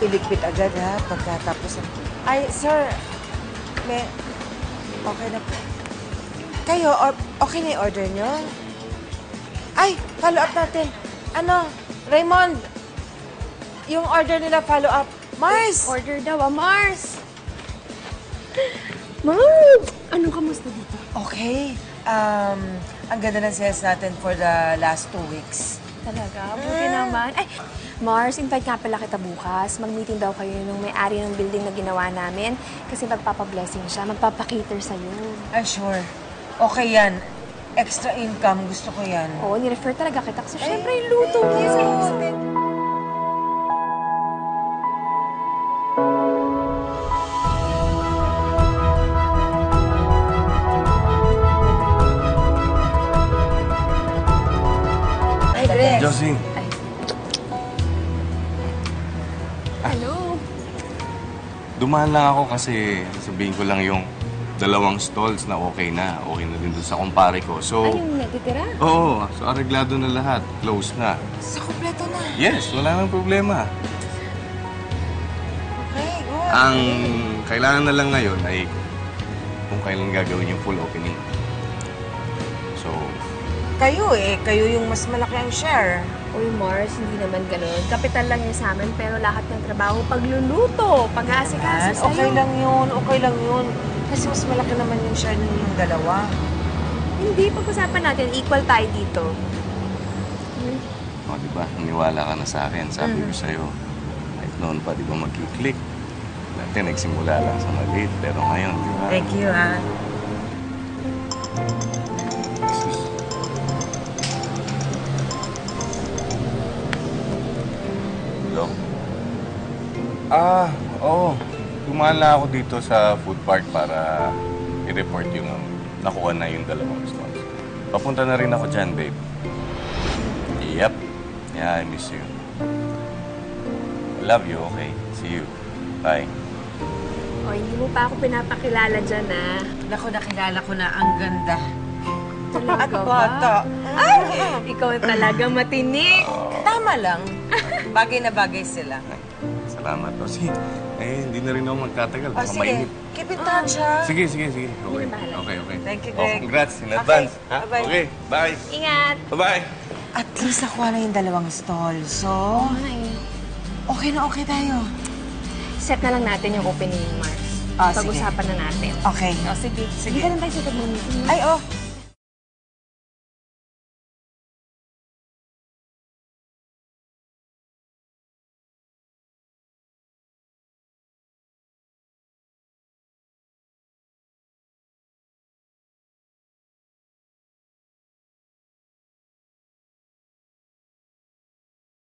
iligpit agad, ha? Pagkatapos ng... Ay, sir, may... Okay na po. Kayo, okay na yung order nyo? Ay, follow up natin. Ano, Raymond, yung order nila follow up. Mars! Order daw, Mars! Mars! Anong kamusta dito? Okay. Ang ganda ng sales natin for the last 2 weeks. Talaga? Buti naman. Ay, Mars, invite nga pala kita bukas. Mag-meeting daw kayo nung may-ari ng building na ginawa namin. Kasi magpapablessing siya. Magpapakater sa'yo. Ay, sure. Okay yan. Extra income. Gusto ko yan. Oo, nirefer talaga kita. Kasi syempre yung luto niya. Ay, Grace. Josie. Hello. Dumaan lang ako kasi sabihin ko lang yung 2 stalls na okay na. Okay na din doon sa kumpare ko. So, Ay, yung natitira? oo. So, areglado na lahat. Close na. Sa kompleto na. Yes, wala nang problema. Okay, good. Ang kailangan na lang ngayon ay kung kailan gagawin yung full opening. So, Kayo yung mas malaki ang share. Uy, Mars, hindi naman ganun. Kapital lang yun sa amin, pero lahat ng trabaho, pagluluto, pag-aasikaso sa'yo. Okay lang yun. Kasi mas malaki naman yung share ninyong dalawa. Hindi, pag-usapan natin, equal tayo dito. di ba? Naniwala ka na sa akin. Sabi ko sa'yo, kahit noon pa, di ba magkiklik? Dati nagsimula lang sa maliit, pero ngayon, di ba? Thank you, ha? Hello? Oo. Dumaan lang ako dito sa food park para i-report yung nakuha na yung 2 stalls. Papunta na rin ako dyan, babe. Yep. Yeah, I miss you. I love you, okay? See you. Bye. O, hindi mo pa ako pinapakilala dyan, ah. Naku, nakilala ko na ang ganda. Talaga At ba? bata. Ay! Ikaw talaga matinik. Tama lang. Bagay na bagay sila. Salamat, Rosie. Hindi na rin ako magtatagal. O, Baka sige. mainit. Keep in touch, ha? Sige. Okay. bahala. Okay. Thank you, Oh, Greg. congrats in Okay. advance. Ha? Bye-bye. Okay, bye. Ingat. Bye-bye. At least nakuha na yung 2 stall. So, Ay. okay na okay tayo. Set na lang natin yung opening, Mars. Ah, sige. Pag-usapan na natin. Okay. O, sige. Sige ka lang tayo sa meeting. Ay, oh.